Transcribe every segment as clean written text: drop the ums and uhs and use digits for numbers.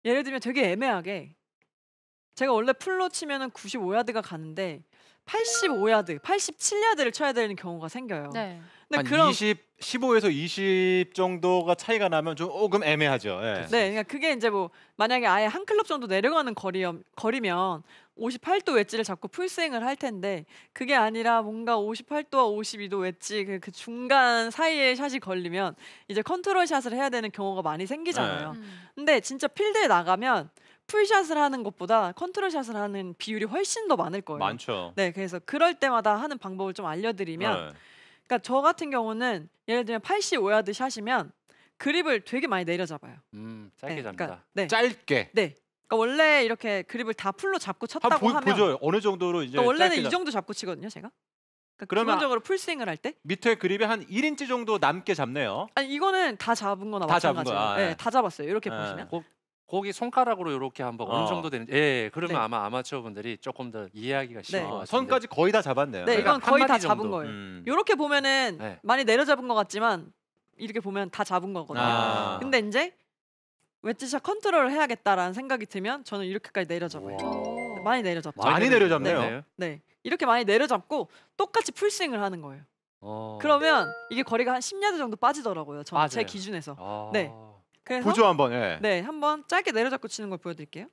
예를 들면 되게 애매하게 제가 원래 풀로 치면은 95야드가 가는데 85야드, 87야드를 쳐야 되는 경우가 생겨요. 네. 근데 한 그런 15에서 20 정도가 차이가 나면 조금 애매하죠. 예. 네, 그러니까 그게 이제 뭐 만약에 아예 한 클럽 정도 내려가는 거리면 58도 웨지를 잡고 풀스윙을 할 텐데 그게 아니라 뭔가 58도와 52도 웨지 그 중간 사이에 샷이 걸리면 이제 컨트롤 샷을 해야 되는 경우가 많이 생기잖아요. 근데 진짜 필드에 나가면 풀샷을 하는 것보다 컨트롤 샷을 하는 비율이 훨씬 더 많을 거예요. 많죠. 네, 그래서 그럴 때마다 하는 방법을 좀 알려드리면 네. 그러니까 저 같은 경우는 예를 들면 85야드 샷이면 그립을 되게 많이 내려잡아요. 짧게 네, 잡니다. 그러니까, 네. 짧게. 네. 그러니까 원래 이렇게 그립을 다 풀로 잡고 쳤다고 하면 보죠. 어느 정도로 이제 그러니까 원래는 짧게 이 정도 잡고 치거든요, 제가. 그러니까 그러면 기본적으로 풀스윙을 할 때. 밑에 그립이 한 1인치 정도 남게 잡네요. 아니 이거는 다 잡은 거나 다 잡은 마찬가지예요. 거야. 네, 예. 다 잡았어요. 이렇게 예. 보시면. 거기 손가락으로 이렇게 한번 어느 정도 되는 그러면 네. 아마 아마추어 분들이 조금 더 이해하기가 쉬울 것 같은데. 선까지 거의 다 잡았네요. 네, 이건 그러니까 거의 다 한마디 잡은 정도. 거예요. 이렇게 보면은 네. 많이 내려잡은 것 같지만 이렇게 보면 다 잡은 거거든요. 근데 이제 웨지샷 컨트롤을 해야겠다라는 생각이 들면 저는 이렇게까지 내려잡아요. 네, 많이 내려잡죠. 많이 내려잡네요. 네, 이렇게 많이 내려잡고 똑같이 풀스윙을 하는 거예요. 그러면 이게 거리가 한 10야드 정도 빠지더라고요. 저는 제 맞아요. 기준에서. 네. 그래서 보죠 한번. 예. 네, 한번 짧게 내려잡고 치는 걸 보여드릴게요.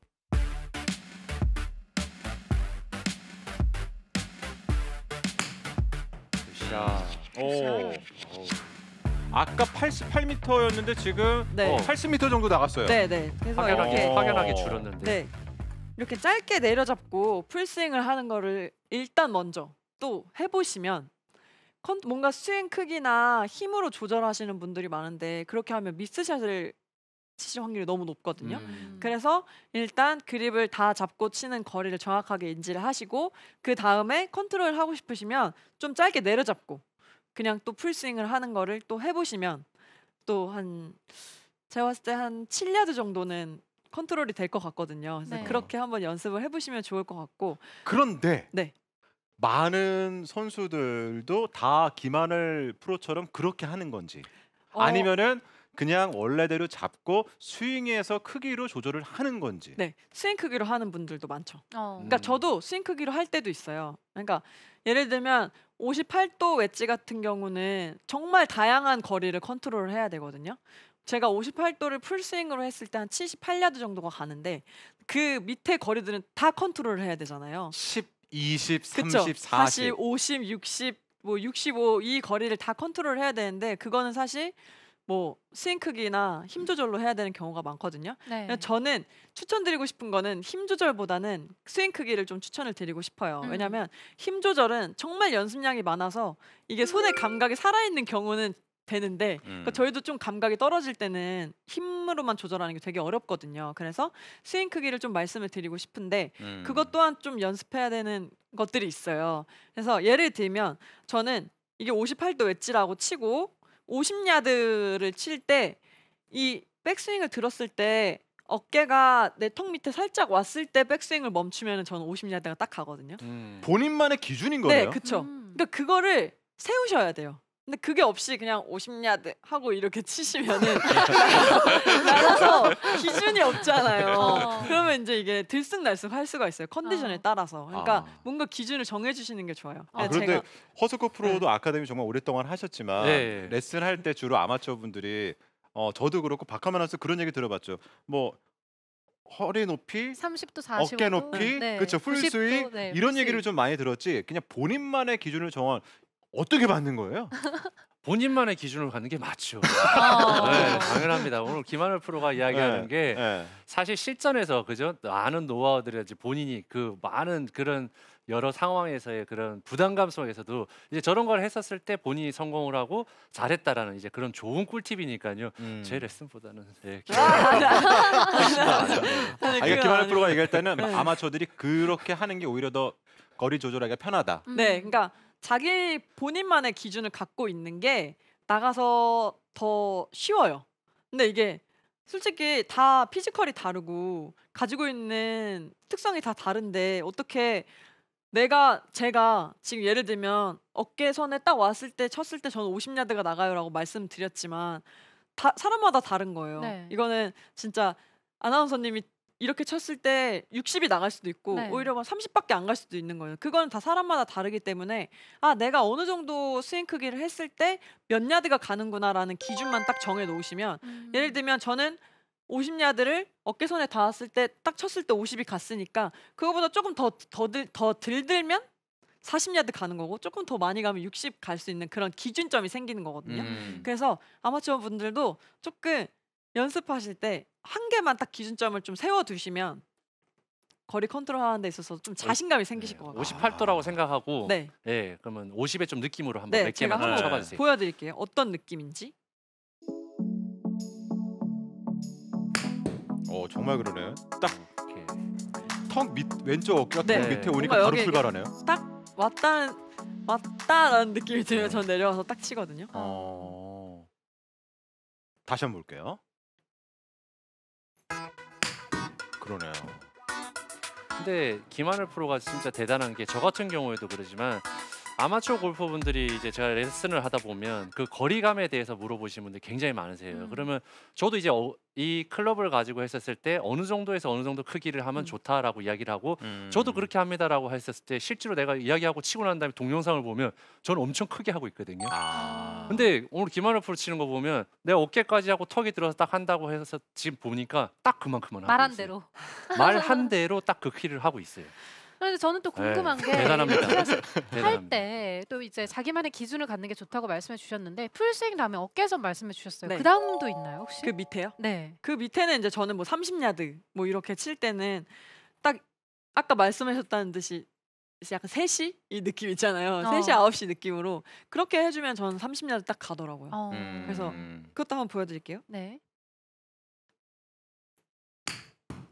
오. 아까 88m였는데 지금 네. 80m 정도 나갔어요. 네, 네. 그래서 이렇게 확연하게 줄었는데. 네. 이렇게 짧게 내려잡고 풀스윙을 하는 거를 일단 먼저 또 해보시면 뭔가 스윙 크기나 힘으로 조절하시는 분들이 많은데 그렇게 하면 미스샷을 치실 확률이 너무 높거든요. 그래서 일단 그립을 다 잡고 치는 거리를 정확하게 인지를 하시고 그 다음에 컨트롤 하고 싶으시면 좀 짧게 내려잡고 그냥 또 풀스윙을 하는 거를 또 해보시면 또 한 제가 봤을 때 한 7야드 정도는 컨트롤이 될 것 같거든요. 그래서 네. 그렇게 한번 연습을 해보시면 좋을 것 같고. 그런데 네. 많은 선수들도 다 김하늘 프로처럼 그렇게 하는 건지 아니면은 그냥 원래대로 잡고 스윙에서 크기로 조절을 하는 건지. 네, 스윙 크기로 하는 분들도 많죠. 어. 그러니까 저도 스윙 크기로 할 때도 있어요. 그러니까 예를 들면 58도 웨지 같은 경우는 정말 다양한 거리를 컨트롤을 해야 되거든요. 제가 58도를 풀스윙으로 했을 때 한 78야드 정도가 가는데 그 밑에 거리들은 다 컨트롤을 해야 되잖아요. 10, 20, 30, 그쵸? 40. 40, 50, 60, 뭐 65 이 거리를 다 컨트롤 해야 되는데 그거는 사실 뭐 스윙 크기나 힘 조절로 해야 되는 경우가 많거든요. 네. 저는 추천드리고 싶은 거는 힘 조절보다는 스윙 크기를 좀 추천을 드리고 싶어요. 왜냐하면 힘 조절은 정말 연습량이 많아서 이게 손의 감각이 살아있는 경우는 되는데 그러니까 저희도 좀 감각이 떨어질 때는 힘으로만 조절하는 게 되게 어렵거든요. 그래서 스윙 크기를 좀 말씀을 드리고 싶은데 그것 또한 좀 연습해야 되는 것들이 있어요. 그래서 예를 들면 저는 이게 58도 웨지라고 치고 50야드를 칠 때 이 백스윙을 들었을 때 어깨가 내 턱 밑에 살짝 왔을 때 백스윙을 멈추면 저는 50야드가 딱 가거든요. 본인만의 기준인 네, 거예요. 그렇죠. 그러니까 그거를 세우셔야 돼요. 근데 그게 없이 그냥 50야드 하고 이렇게 치시면은 나가서 기준이 없잖아요. 그러면 이제 이게 들쑥날쑥 할 수가 있어요. 컨디션에 따라서. 그러니까 뭔가 기준을 정해주시는 게 좋아요. 그런데 허스코 프로도 아카데미 정말 오랫동안 하셨지만 네. 레슨 할 때 주로 아마추어 분들이 저도 그렇고 박하만 선수 그런 얘기 들어봤죠. 뭐 허리 높이, 30도 45도 어깨 높이, 그렇죠. 풀스윙 이런 얘기를 좀 많이 들었지. 그냥 본인만의 기준을 정한 어떻게 받는 거예요? 본인만의 기준을 갖는 게 맞죠. 네, 당연합니다. 오늘 김하늘 프로가 이야기하는 게 사실 실전에서 그죠? 아는 노하우들이지 본인이 그 많은 그런 여러 상황에서의 그런 부담감 속에서도 이제 저런 걸 했었을 때 본인이 성공을 하고 잘했다라는 이제 그런 좋은 꿀팁이니까요. 제 레슨보다는 김하늘 프로가 얘기할 때는 아마추어들이 그렇게 하는 게 오히려 더 거리 조절하기가 편하다. 네, 그러니까 자기 본인만의 기준을 갖고 있는 게 나가서 더 쉬워요. 근데 이게 솔직히 다 피지컬이 다르고 가지고 있는 특성이 다 다른데 어떻게 제가 지금 예를 들면 어깨선에 딱 왔을 때 쳤을 때 저는 50야드가 나가요라고 말씀드렸지만 사람마다 다른 거예요. 네. 이거는 진짜 아나운서님이 이렇게 쳤을 때 60이 나갈 수도 있고 네. 오히려 30밖에 안 갈 수도 있는 거예요. 그건 다 사람마다 다르기 때문에 내가 어느 정도 스윙 크기를 했을 때 몇 야드가 가는구나라는 기준만 딱 정해 놓으시면 예를 들면 저는 50야드를 어깨선에 닿았을 때 딱 쳤을 때 50이 갔으니까 그거보다 조금 더 들들면 40야드 가는 거고 조금 더 많이 가면 60 갈 수 있는 그런 기준점이 생기는 거거든요. 그래서 아마추어 분들도 조금 연습하실 때 한 개만 딱 기준점을 좀 세워두시면 거리 컨트롤하는 데 있어서 좀 자신감이 생기실 것 같아요. 58도라고 생각하고 네, 예, 그러면 50에 좀 느낌으로 한번 네, 몇 제가 개만 한번 쳐봐 주세요. 보여드릴게요. 어떤 느낌인지. 정말 그러네. 딱 이렇게. 턱 왼쪽 어깨가 네. 턱 밑에 오니까 뭔가 바로 여기 출발하네요. 딱 왔다라는 느낌이 들면 전 내려와서 딱 치거든요. 다시 한번 볼게요. 그러네요. 근데 김하늘 프로가 진짜 대단한 게 저 같은 경우에도 그러지만 아마추어 골퍼분들이 이제 제가 레슨을 하다 보면 그 거리감에 대해서 물어보시는 분들 굉장히 많으세요. 그러면 저도 이제 이 클럽을 가지고 했었을 때 어느 정도에서 어느 정도 크기를 하면 좋다라고 이야기를 하고 저도 그렇게 합니다라고 했었을 때 실제로 내가 이야기하고 치고 난 다음에 동영상을 보면 저는 엄청 크게 하고 있거든요. 근데 오늘 김하늘 프로 치는 거 보면 내가 어깨까지 하고 턱이 들어서 딱 한다고 해서 지금 보니까 딱 그만큼만 하고 말한 있어요. 대로. 말한 대로 딱 그 키를 하고 있어요. 그런데 저는 또 궁금한 네, 게 대단합니다. 할 대단합니다. 때 또 이제 자기만의 기준을 갖는 게 좋다고 말씀해 주셨는데 풀스윙 다음에 어깨선 말씀해 주셨어요. 네. 그 다음도 있나요 혹시? 그 밑에요? 네. 그 밑에는 이제 저는 뭐 30야드 뭐 이렇게 칠 때는 딱 아까 말씀하셨다는 듯이 약간 3시 이 느낌 있잖아요. 3시 9시 느낌으로 그렇게 해주면 저는 30야드 딱 가더라고요. 그래서 그것도 한번 보여드릴게요. 네.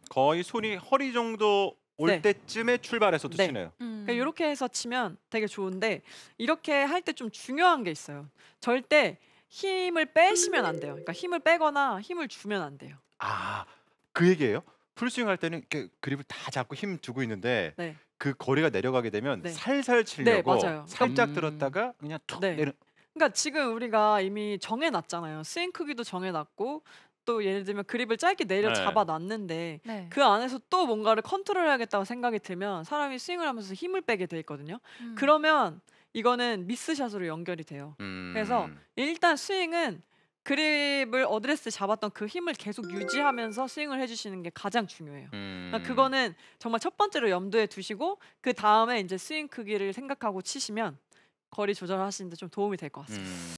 거의 손이 허리 정도 올 네. 때쯤에 출발해서 또 네. 치네요. 그러니까 이렇게 해서 치면 되게 좋은데 이렇게 할 때 좀 중요한 게 있어요. 절대 힘을 빼시면 안 돼요. 그러니까 힘을 빼거나 힘을 주면 안 돼요. 그 얘기예요? 풀스윙 할 때는 이렇게 그립을 다 잡고 힘 두고 있는데 네. 그 거리가 내려가게 되면 네. 살살 치려고 맞아요. 살짝 들었다가 그냥 툭 네. 내려. 그러니까 지금 우리가 이미 정해놨잖아요. 스윙 크기도 정해놨고 또 예를 들면 그립을 짧게 내려 네. 잡아놨는데 네. 그 안에서 또 뭔가를 컨트롤해야겠다고 생각이 들면 사람이 스윙을 하면서 힘을 빼게 돼 있거든요. 그러면 이거는 미스샷으로 연결이 돼요. 그래서 일단 스윙은 그립을 어드레스 잡았던 그 힘을 계속 유지하면서 스윙을 해주시는 게 가장 중요해요. 그러니까 그거는 정말 첫 번째로 염두에 두시고 그 다음에 이제 스윙 크기를 생각하고 치시면 거리 조절하시는데 좀 도움이 될 것 같습니다.